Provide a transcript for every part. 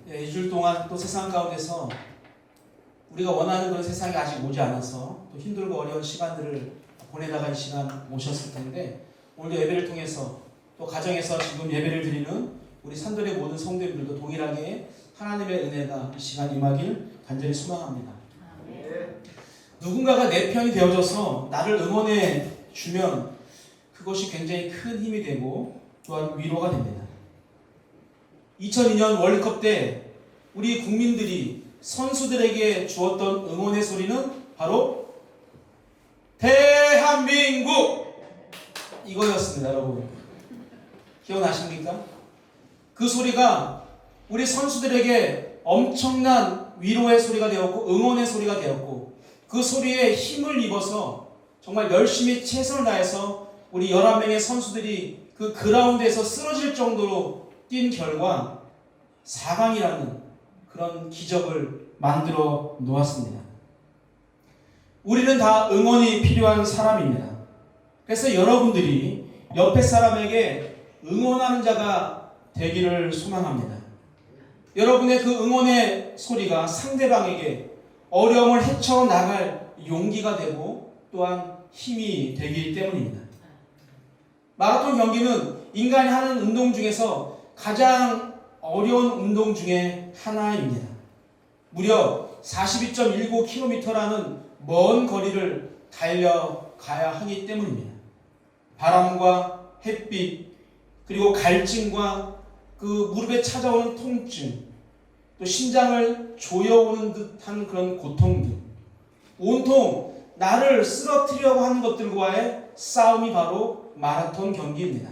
2주일 동안 또 세상 가운데서 우리가 원하는 그런 세상이 아직 오지 않아서 또 힘들고 어려운 시간들을 보내다가 이 시간 모셨을 텐데, 오늘도 예배를 통해서 또 가정에서 지금 예배를 드리는 우리 산돌의 모든 성도님들도 동일하게 하나님의 은혜가 이 시간 임하길 간절히 소망합니다. 누군가가 내 편이 되어줘서 나를 응원해 주면 그것이 굉장히 큰 힘이 되고 또한 위로가 됩니다. 2002년 월드컵 때 우리 국민들이 선수들에게 주었던 응원의 소리는 바로 대한민국! 이거였습니다, 여러분. 기억나십니까? 그 소리가 우리 선수들에게 엄청난 위로의 소리가 되었고 응원의 소리가 되었고, 그 소리에 힘을 입어서 정말 열심히 최선을 다해서 우리 11명의 선수들이 그 그라운드에서 쓰러질 정도로 뛴 결과 4강이라는 그런 기적을 만들어 놓았습니다. 우리는 다 응원이 필요한 사람입니다. 그래서 여러분들이 옆에 사람에게 응원하는 자가 되기를 소망합니다. 여러분의 그 응원의 소리가 상대방에게 어려움을 헤쳐나갈 용기가 되고 또한 힘이 되기 때문입니다. 마라톤 경기는 인간이 하는 운동 중에서 가장 어려운 운동 중에 하나입니다. 무려 42.19km라는 먼 거리를 달려가야 하기 때문입니다. 바람과 햇빛, 그리고 갈증과 그 무릎에 찾아오는 통증, 또 심장을 조여오는 듯한 그런 고통 등 온통 나를 쓰러뜨리려고 하는 것들과의 싸움이 바로 마라톤 경기입니다.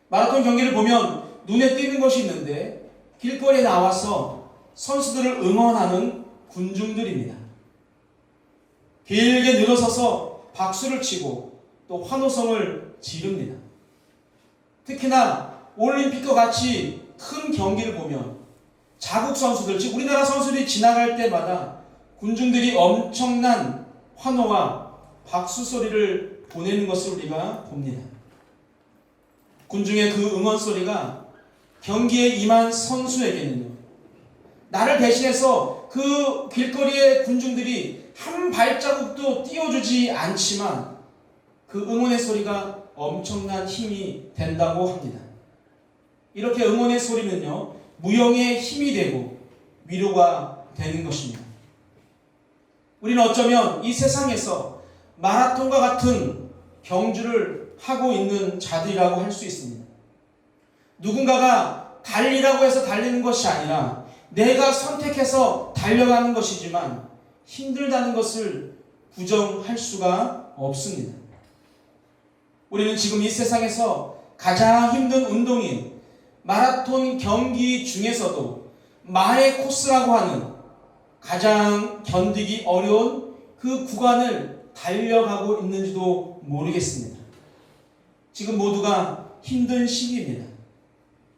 마라톤 경기를 보면 눈에 띄는 것이 있는데, 길거리에 나와서 선수들을 응원하는 군중들입니다. 길게 늘어서서 박수를 치고 또 환호성을 지릅니다. 특히나 올림픽과 같이 큰 경기를 보면 자국 선수들, 즉 우리나라 선수들이 지나갈 때마다 군중들이 엄청난 환호와 박수 소리를 보내는 것을 우리가 봅니다. 군중의 그 응원 소리가 경기에 임한 선수에게는요, 나를 대신해서 그 길거리의 군중들이 한 발자국도 띄워주지 않지만 그 응원의 소리가 엄청난 힘이 된다고 합니다. 이렇게 응원의 소리는요, 무형의 힘이 되고 위로가 되는 것입니다. 우리는 어쩌면 이 세상에서 마라톤과 같은 경주를 하고 있는 자들이라고 할 수 있습니다. 누군가가 달리라고 해서 달리는 것이 아니라 내가 선택해서 달려가는 것이지만 힘들다는 것을 부정할 수가 없습니다. 우리는 지금 이 세상에서 가장 힘든 운동인 마라톤 경기 중에서도 마의 코스라고 하는 가장 견디기 어려운 그 구간을 달려가고 있는지도 모르겠습니다. 지금 모두가 힘든 시기입니다.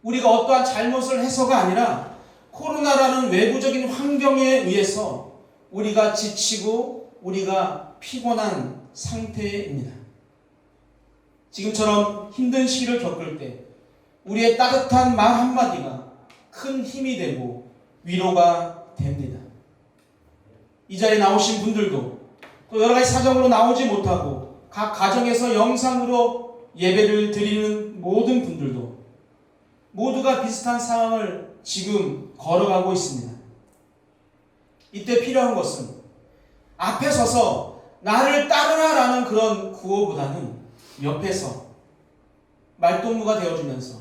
우리가 어떠한 잘못을 해서가 아니라 코로나라는 외부적인 환경에 의해서 우리가 지치고 우리가 피곤한 상태입니다. 지금처럼 힘든 시기를 겪을 때 우리의 따뜻한 말 한마디가 큰 힘이 되고 위로가 됩니다. 이 자리에 나오신 분들도 또 여러 가지 사정으로 나오지 못하고 각 가정에서 영상으로 예배를 드리는 모든 분들도 모두가 비슷한 상황을 지금 걸어가고 있습니다. 이때 필요한 것은 앞에 서서 나를 따르라라는 그런 구호보다는 옆에서 말동무가 되어주면서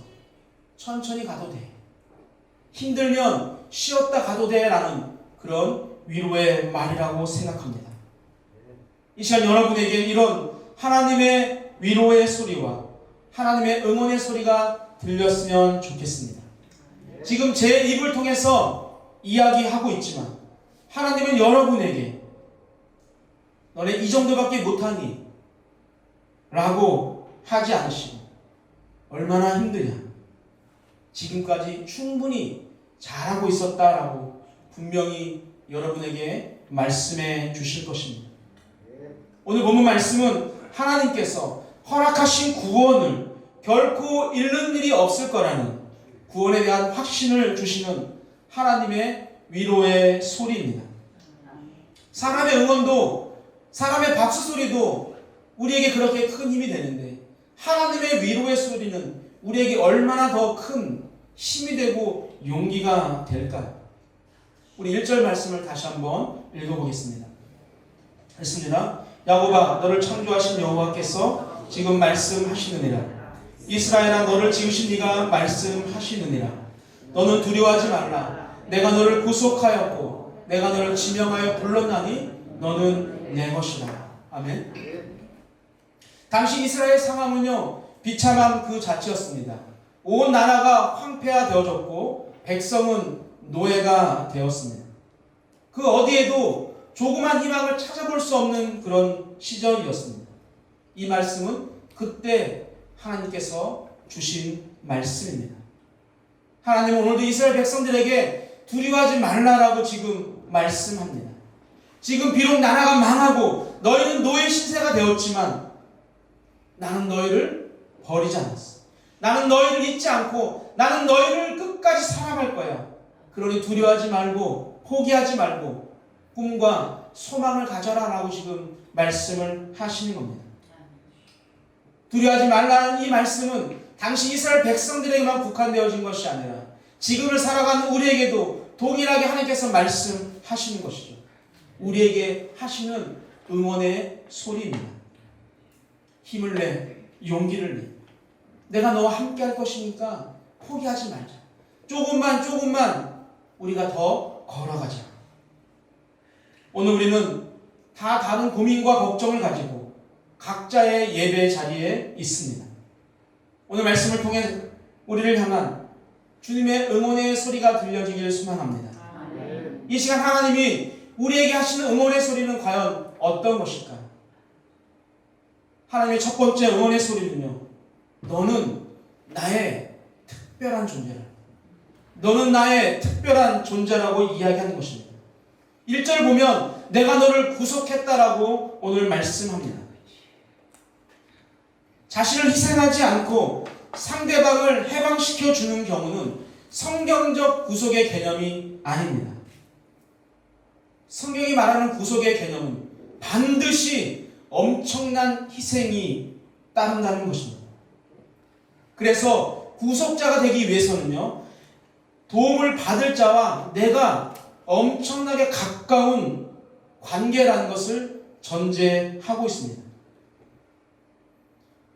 천천히 가도 돼, 힘들면 쉬었다 가도 돼 라는 그런 위로의 말이라고 생각합니다. 이 시간 여러분에게 이런 하나님의 위로의 소리와 하나님의 응원의 소리가 들렸으면 좋겠습니다. 지금 제 입을 통해서 이야기하고 있지만 하나님은 여러분에게 너네 이 정도밖에 못하니? 라고 하지 않으시고 얼마나 힘드냐? 지금까지 충분히 잘하고 있었다라고 분명히 여러분에게 말씀해 주실 것입니다. 오늘 본문 말씀은 하나님께서 허락하신 구원을 결코 잃는 일이 없을 거라는 구원에 대한 확신을 주시는 하나님의 위로의 소리입니다. 사람의 응원도, 사람의 박수 소리도 우리에게 그렇게 큰 힘이 되는데 하나님의 위로의 소리는 우리에게 얼마나 더 큰 힘이 되고 용기가 될까요? 우리 1절 말씀을 다시 한번 읽어보겠습니다. 읽습니다. 야곱아, 너를 창조하신 여호와께서 지금 말씀하시느니라. 이스라엘아, 너를 지으신 이가 말씀하시느니라. 너는 두려워하지 말라. 내가 너를 구속하였고 내가 너를 지명하여 불렀나니 너는 내 것이라. 아멘. 당시 이스라엘 상황은요, 비참한 그 자체였습니다. 온 나라가 황폐화되어졌고 백성은 노예가 되었습니다. 그 어디에도 조그만 희망을 찾아볼 수 없는 그런 시절이었습니다. 이 말씀은 그때 하나님께서 주신 말씀입니다. 하나님은 오늘도 이스라엘 백성들에게 두려워하지 말라라고 지금 말씀합니다. 지금 비록 나라가 망하고 너희는 노예 신세가 되었지만 나는 너희를 버리지 않았어. 나는 너희를 잊지 않고 나는 너희를 끝까지 사랑할 거야. 그러니 두려워하지 말고 포기하지 말고 꿈과 소망을 가져라 라고 지금 말씀을 하시는 겁니다. 두려워하지 말라는 이 말씀은 당시 이스라엘 백성들에게만 국한되어진 것이 아니라 지금을 살아가는 우리에게도 동일하게 하나님께서 말씀하시는 것이죠. 우리에게 하시는 응원의 소리입니다. 힘을 내, 용기를 내. 내가 너와 함께 할 것이니까 포기하지 말자. 조금만 우리가 더 걸어가자. 오늘 우리는 다 다른 고민과 걱정을 가지고 각자의 예배 자리에 있습니다. 오늘 말씀을 통해 우리를 향한 주님의 응원의 소리가 들려지기를 소망합니다. 이 시간 하나님이 우리에게 하시는 응원의 소리는 과연 어떤 것일까요? 하나님의 첫 번째 응원의 소리는요, 너는 나의 특별한 존재라. 너는 나의 특별한 존재라고 이야기하는 것입니다. 1절 보면 내가 너를 구속했다라고 오늘 말씀합니다. 자신을 희생하지 않고 상대방을 해방시켜 주는 경우는 성경적 구속의 개념이 아닙니다. 성경이 말하는 구속의 개념은 반드시 엄청난 희생이 따른다는 것입니다. 그래서 구속자가 되기 위해서는요, 도움을 받을 자와 내가 엄청나게 가까운 관계라는 것을 전제하고 있습니다.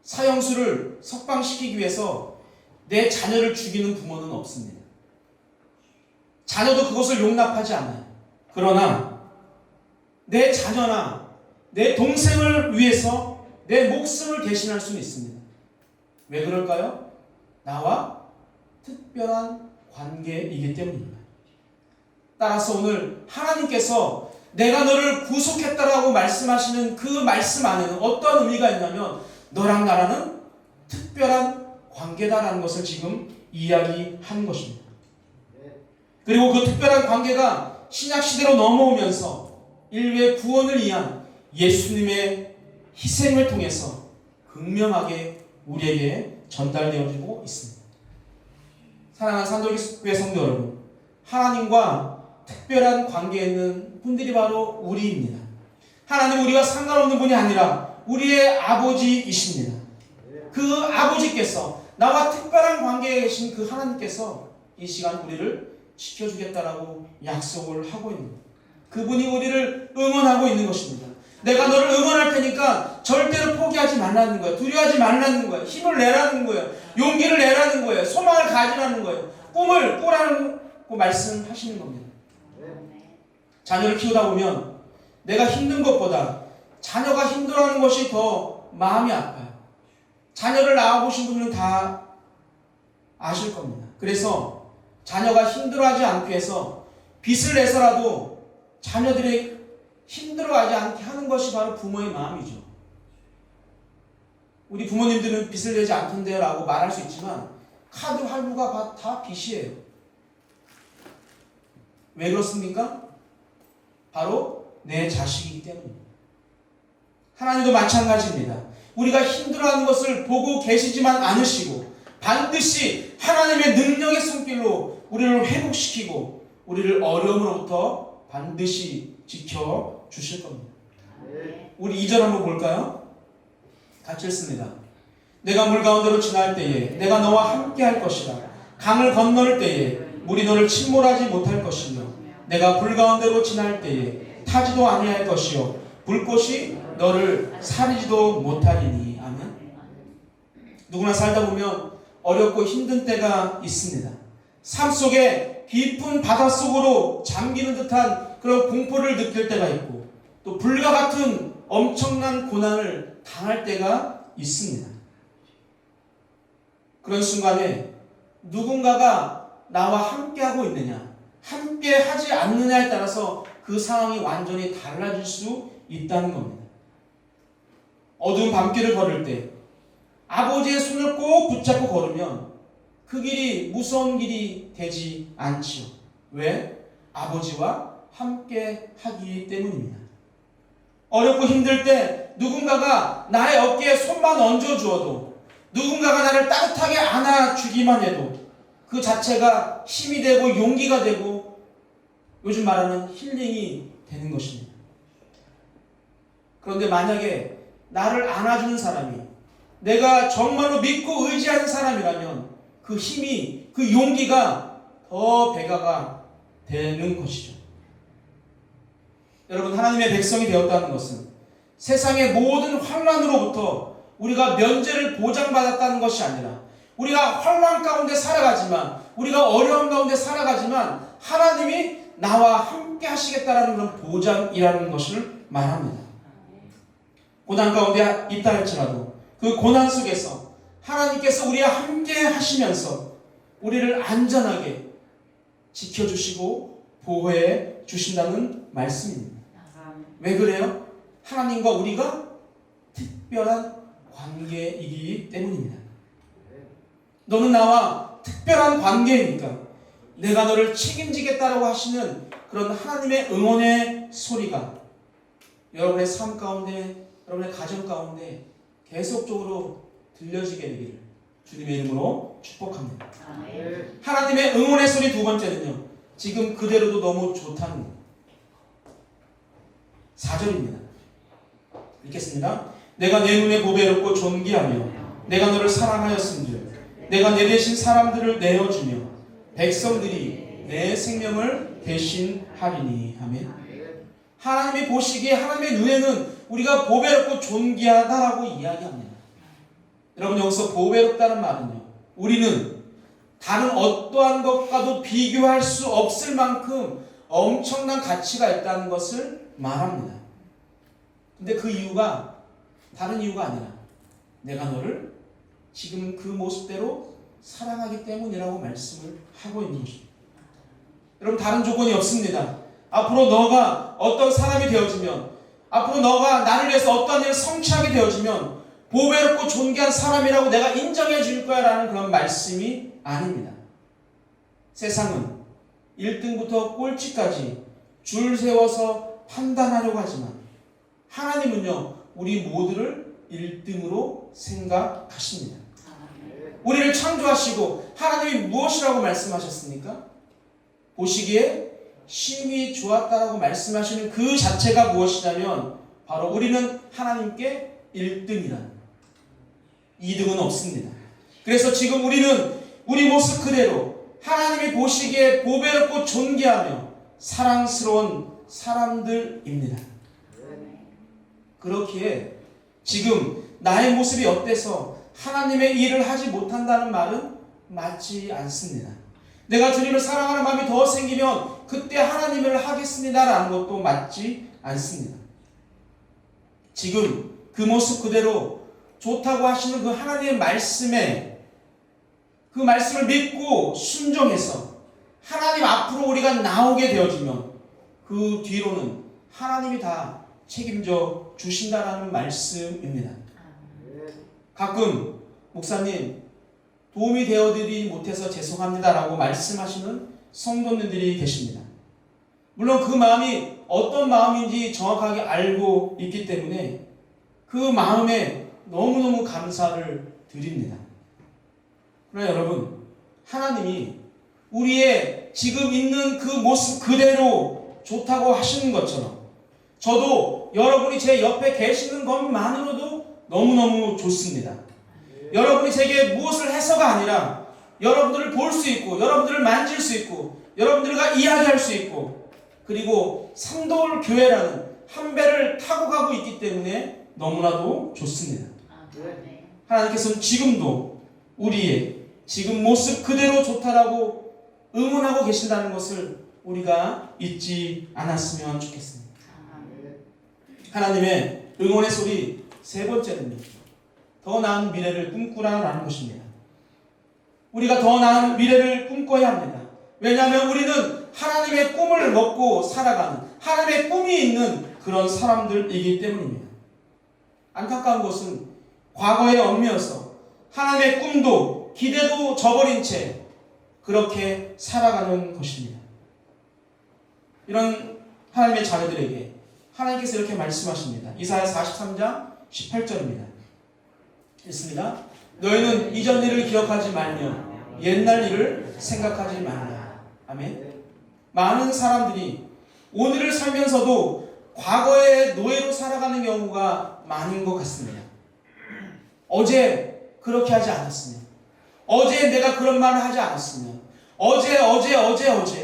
사형수를 석방시키기 위해서 내 자녀를 죽이는 부모는 없습니다. 자녀도 그것을 용납하지 않아요. 그러나 내 자녀나 내 동생을 위해서 내 목숨을 대신할 수는 있습니다. 왜 그럴까요? 나와 특별한 관계이기 때문입니다. 따라서 오늘 하나님께서 내가 너를 구속했다라고 말씀하시는 그 말씀 안에는 어떤 의미가 있냐면 너랑 나라는 특별한 관계다라는 것을 지금 이야기하는 것입니다. 그리고 그 특별한 관계가 신약시대로 넘어오면서 인류의 구원을 위한 예수님의 희생을 통해서 극명하게 우리에게 전달되어지고 있습니다. 사랑하는 산돌교회 성도 여러분, 하나님과 특별한 관계에 있는 분들이 바로 우리입니다. 하나님은 우리와 상관없는 분이 아니라 우리의 아버지이십니다. 그 아버지께서 나와 특별한 관계에 계신 그 하나님께서 이 시간 우리를 지켜주겠다라고 약속을 하고 있는 겁니다. 그분이 우리를 응원하고 있는 것입니다. 내가 너를 응원할 테니까 절대로 포기하지 말라는 거예요. 두려워하지 말라는 거예요. 힘을 내라는 거예요. 용기를 내라는 거예요. 소망을 가지라는 거예요. 꿈을 꾸라고 말씀하시는 겁니다. 자녀를 키우다 보면 내가 힘든 것보다 자녀가 힘들어하는 것이 더 마음이 아파요. 자녀를 낳아보신 분들은 다 아실 겁니다. 그래서 자녀가 힘들어하지 않기 위해서 빚을 내서라도 자녀들이 힘들어하지 않게 하는 것이 바로 부모의 마음이죠. 우리 부모님들은 빚을 내지 않던데요 라고 말할 수 있지만 카드 할부가 다 빚이에요. 왜 그렇습니까? 바로 내 자식이기 때문입니다. 하나님도 마찬가지입니다. 우리가 힘들어하는 것을 보고 계시지만 않으시고 반드시 하나님의 능력의 그대로 우리를 회복시키고 우리를 어려움으로부터 반드시 지켜 주실 겁니다. 우리 2절 한번 볼까요? 같이 읽습니다. 내가 물 가운데로 지날 때에 내가 너와 함께 할 것이라. 강을 건널 때에 물이 너를 침몰하지 못할 것이며 내가 불 가운데로 지날 때에 타지도 아니할 것이요 불꽃이 너를 사리지도 못하리니. 아멘. 누구나 살다 보면 어렵고 힘든 때가 있습니다. 삶 속에 깊은 바닷속으로 잠기는 듯한 그런 공포를 느낄 때가 있고 또 불과 같은 엄청난 고난을 당할 때가 있습니다. 그런 순간에 누군가가 나와 함께하고 있느냐, 함께 하지 않느냐에 따라서 그 상황이 완전히 달라질 수 있다는 겁니다. 어두운 밤길을 걸을 때 아버지의 손을 꼭 붙잡고 걸으면 그 길이 무서운 길이 되지 않지요. 왜? 아버지와 함께 하기 때문입니다. 어렵고 힘들 때 누군가가 나의 어깨에 손만 얹어주어도, 누군가가 나를 따뜻하게 안아주기만 해도 그 자체가 힘이 되고 용기가 되고 요즘 말하는 힐링이 되는 것입니다. 그런데 만약에 나를 안아주는 사람이 내가 정말로 믿고 의지하는 사람이라면 그 힘이, 그 용기가 더 배가가 되는 것이죠. 여러분, 하나님의 백성이 되었다는 것은 세상의 모든 환난으로부터 우리가 면제를 보장받았다는 것이 아니라 우리가 환난 가운데 살아가지만, 우리가 어려움 가운데 살아가지만 하나님이 나와 함께 하시겠다라는 그런 보장이라는 것을 말합니다. 고난 가운데 있다 할지라도 그 고난 속에서 하나님께서 우리와 함께 하시면서 우리를 안전하게 지켜주시고 보호해 주신다는 말씀입니다. 왜 그래요? 하나님과 우리가 특별한 관계이기 때문입니다. 너는 나와 특별한 관계이니까 내가 너를 책임지겠다라고 하시는 그런 하나님의 응원의 소리가 여러분의 삶 가운데, 여러분의 가정 가운데 계속적으로 들려지게 되기를 주님의 이름으로 축복합니다. 하나님의 응원의 소리 두 번째는요, 지금 그대로도 너무 좋다는 것. 4절입니다. 읽겠습니다. 내가 내 눈에 보배롭고 존귀하며 내가 너를 사랑하였음즉 내가 내 대신 사람들을 내어주며 백성들이 내 생명을 대신하리니. 아멘. 하나님이 보시기에 하나님의 눈에는 우리가 보배롭고 존귀하다라고 이야기합니다. 여러분, 여기서 보배롭다는 말은요, 우리는 다른 어떠한 것과도 비교할 수 없을 만큼 엄청난 가치가 있다는 것을 말합니다. 근데 그 이유가 다른 이유가 아니라 내가 너를 지금 그 모습대로 사랑하기 때문이라고 말씀을 하고 있는 것입니다. 여러분, 다른 조건이 없습니다. 앞으로 너가 어떤 사람이 되어지면, 앞으로 너가 나를 위해서 어떠한 일을 성취하게 되어지면 보배롭고 존귀한 사람이라고 내가 인정해 줄 거야 라는 그런 말씀이 아닙니다. 세상은 1등부터 꼴찌까지 줄 세워서 판단하려고 하지만 하나님은요, 우리 모두를 1등으로 생각하십니다. 우리를 창조하시고 하나님이 무엇이라고 말씀하셨습니까? 보시기에 심히 좋았다라고 말씀하시는 그 자체가 무엇이냐면 바로 우리는 하나님께 1등이라는, 2등은 없습니다. 그래서 지금 우리는 우리 모습 그대로 하나님이 보시기에 보배롭고 존귀하며 사랑스러운 사람들입니다. 그렇기에 지금 나의 모습이 어때서 하나님의 일을 하지 못한다는 말은 맞지 않습니다. 내가 주님을 사랑하는 마음이 더 생기면 그때 하나님을 하겠습니다라는 것도 맞지 않습니다. 지금 그 모습 그대로 좋다고 하시는 그 하나님의 말씀에, 그 말씀을 믿고 순종해서 하나님 앞으로 우리가 나오게 되어지면 그 뒤로는 하나님이 다 책임져 주신다라는 말씀입니다. 가끔 목사님 도움이 되어드리지 못해서 죄송합니다라고 말씀하시는 성도님들이 계십니다. 물론 그 마음이 어떤 마음인지 정확하게 알고 있기 때문에 그 마음에 너무너무 감사를 드립니다. 그러나 여러분, 하나님이 우리의 지금 있는 그 모습 그대로 좋다고 하시는 것처럼 저도 여러분이 제 옆에 계시는 것만으로도 너무너무 좋습니다. 여러분이 제게 무엇을 해서가 아니라 여러분들을 볼 수 있고 여러분들을 만질 수 있고 여러분들과 이야기할 수 있고 그리고 삼돌 교회라는 한 배를 타고 가고 있기 때문에 너무나도 좋습니다. 하나님께서는 지금도 우리의 지금 모습 그대로 좋다라고 응원하고 계신다는 것을 우리가 잊지 않았으면 좋겠습니다. 하나님의 응원의 소리 세 번째는요, 더 나은 미래를 꿈꾸라라는 것입니다. 우리가 더 나은 미래를 꿈꿔야 합니다. 왜냐하면 우리는 하나님의 꿈을 먹고 살아가는 하나님의 꿈이 있는 그런 사람들이기 때문입니다. 안타까운 것은 과거에 얽매여서 하나님의 꿈도 기대도 저버린 채 그렇게 살아가는 것입니다. 이런 하나님의 자녀들에게 하나님께서 이렇게 말씀하십니다. 이사야 43장 18절입니다. 읽습니다. 너희는 이전 일을 기억하지 말며 옛날 일을 생각하지 말라. 아멘. 많은 사람들이 오늘을 살면서도 과거의 노예로 살아가는 경우가 많은 것 같습니다. 어제 그렇게 하지 않았으면, 어제 내가 그런 말을 하지 않았으면, 어제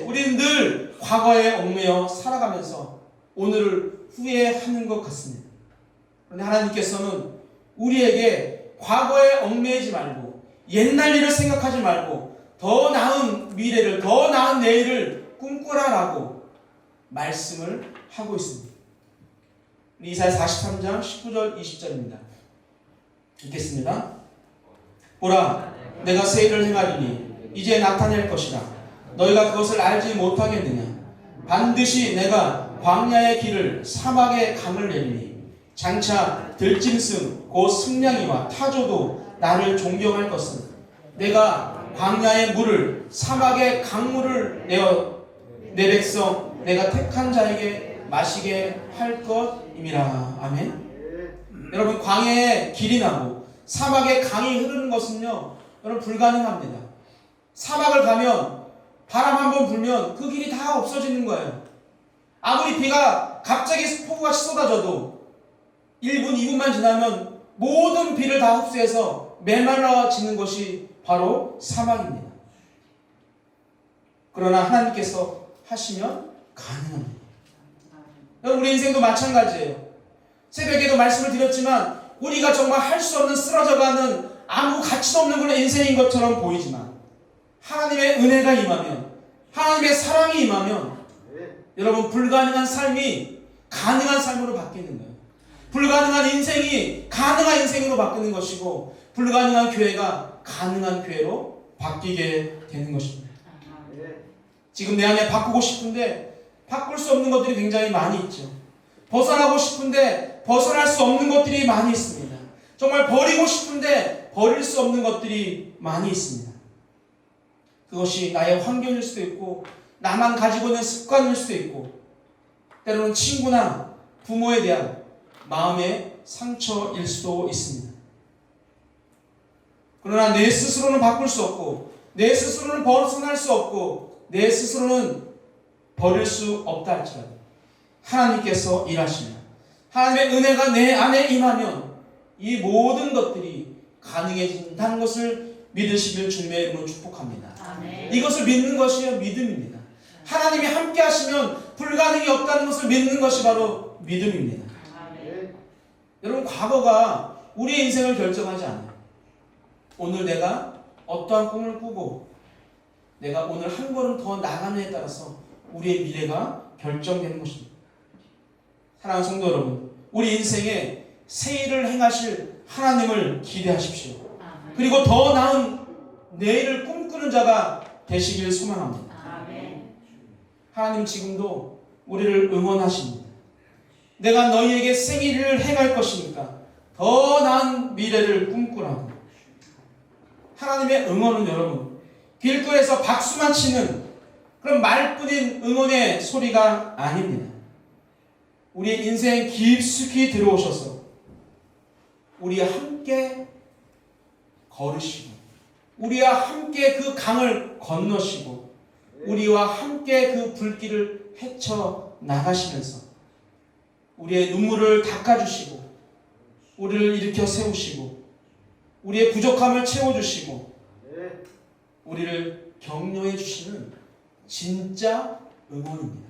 우리는 늘 과거에 얽매여 살아가면서 오늘을 후회하는 것 같습니다. 그런데 하나님께서는 우리에게 과거에 얽매이지 말고 옛날 일을 생각하지 말고 더 나은 미래를, 더 나은 내일을 꿈꾸라라고 말씀을 하고 있습니다. 이사야 43장 19절 20절입니다. 읽겠습니다. 보라, 내가 새 일을 행하리니 이제 나타낼 것이라. 너희가 그것을 알지 못하겠느냐. 반드시 내가 광야의 길을 사막의 강을 내리니 장차 들짐승 곧 승냥이와 타조도 나를 존경할 것은 내가 광야의 물을 사막의 강물을 내어 내 백성 내가 택한 자에게 마시게 할 것임이라. 아멘. 여러분, 광야에 길이 나고 사막에 강이 흐르는 것은요, 여러분 불가능합니다. 사막을 가면 바람 한번 불면 그 길이 다 없어지는 거예요. 아무리 비가 갑자기 폭우같이 쏟아져도 1분, 2분만 지나면 모든 비를 다 흡수해서 메말라지는 것이 바로 사막입니다. 그러나 하나님께서 하시면 가능합니다. 여러분, 우리 인생도 마찬가지예요. 새벽에도 말씀을 드렸지만 우리가 정말 할 수 없는 쓰러져가는 아무 가치도 없는 그런 인생인 것처럼 보이지만 하나님의 은혜가 임하면, 하나님의 사랑이 임하면 여러분 불가능한 삶이 가능한 삶으로 바뀌는 거예요. 불가능한 인생이 가능한 인생으로 바뀌는 것이고 불가능한 교회가 가능한 교회로 바뀌게 되는 것입니다. 지금 내 안에 바꾸고 싶은데 바꿀 수 없는 것들이 굉장히 많이 있죠. 벗어나고 싶은데 벗어날 수 없는 것들이 많이 있습니다. 정말 버리고 싶은데 버릴 수 없는 것들이 많이 있습니다. 그것이 나의 환경일 수도 있고 나만 가지고 있는 습관일 수도 있고 때로는 친구나 부모에 대한 마음의 상처일 수도 있습니다. 그러나 내 스스로는 바꿀 수 없고 내 스스로는 벗어날 수 없고 내 스스로는 버릴 수 없다 할지라도 하나님께서 일하시면, 하나님의 은혜가 내 안에 임하면 이 모든 것들이 가능해진다는 것을 믿으시길 주님의 이름으로 축복합니다. 아멘. 이것을 믿는 것이 믿음입니다. 하나님이 함께 하시면 불가능이 없다는 것을 믿는 것이 바로 믿음입니다. 아멘. 여러분, 과거가 우리의 인생을 결정하지 않아요. 오늘 내가 어떠한 꿈을 꾸고 내가 오늘 한 걸음 더 나가느냐에 따라서 우리의 미래가 결정되는 것입니다. 사랑하는 성도 여러분, 우리 인생에 새 일을 행하실 하나님을 기대하십시오. 그리고 더 나은 내일을 꿈꾸는 자가 되시길 소망합니다. 하나님 지금도 우리를 응원하십니다. 내가 너희에게 새 일을 행할 것이니까 더 나은 미래를 꿈꾸라고. 하나님의 응원은 여러분 길거리에서 박수만 치는 그런 말뿐인 응원의 소리가 아닙니다. 우리의 인생 깊숙이 들어오셔서 우리와 함께 걸으시고 우리와 함께 그 강을 건너시고 우리와 함께 그 불길을 헤쳐 나가시면서 우리의 눈물을 닦아주시고 우리를 일으켜 세우시고 우리의 부족함을 채워주시고 우리를 격려해 주시는 진짜 응원입니다.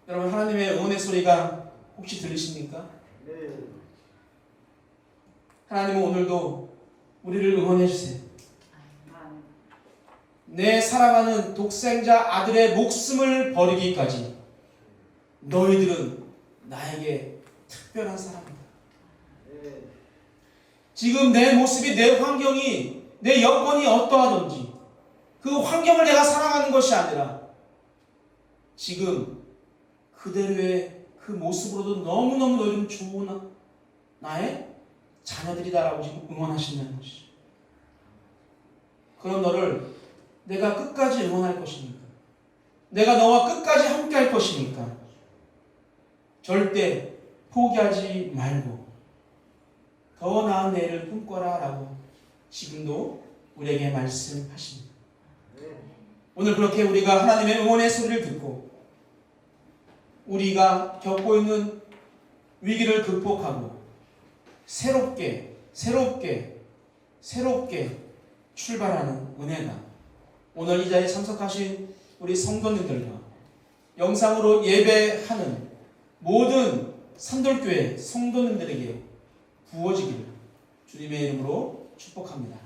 여러분, 하나님의 응원의 소리가 혹시 들리십니까? 하나님은 오늘도 우리를 응원해 주세요. 내 사랑하는 독생자 아들의 목숨을 버리기까지 너희들은 나에게 특별한 사람이다. 지금 내 모습이, 내 환경이, 내 여건이 어떠하든지 그 환경을 내가 사랑하는 것이 아니라 지금 그대로의 그 모습으로도 너무너무 너희는 좋은 나의 자녀들이다라고 지금 응원하신다는 것이죠. 그런 너를 내가 끝까지 응원할 것이니까, 내가 너와 끝까지 함께 할 것이니까 절대 포기하지 말고 더 나은 내일을 꿈꿔라 라고 지금도 우리에게 말씀하십니다. 오늘 그렇게 우리가 하나님의 응원의 소리를 듣고 우리가 겪고 있는 위기를 극복하고 새롭게 출발하는 은혜가 오늘 이 자리에 참석하신 우리 성도님들과 영상으로 예배하는 모든 산돌교회 성도님들에게 부어지기를 주님의 이름으로 축복합니다.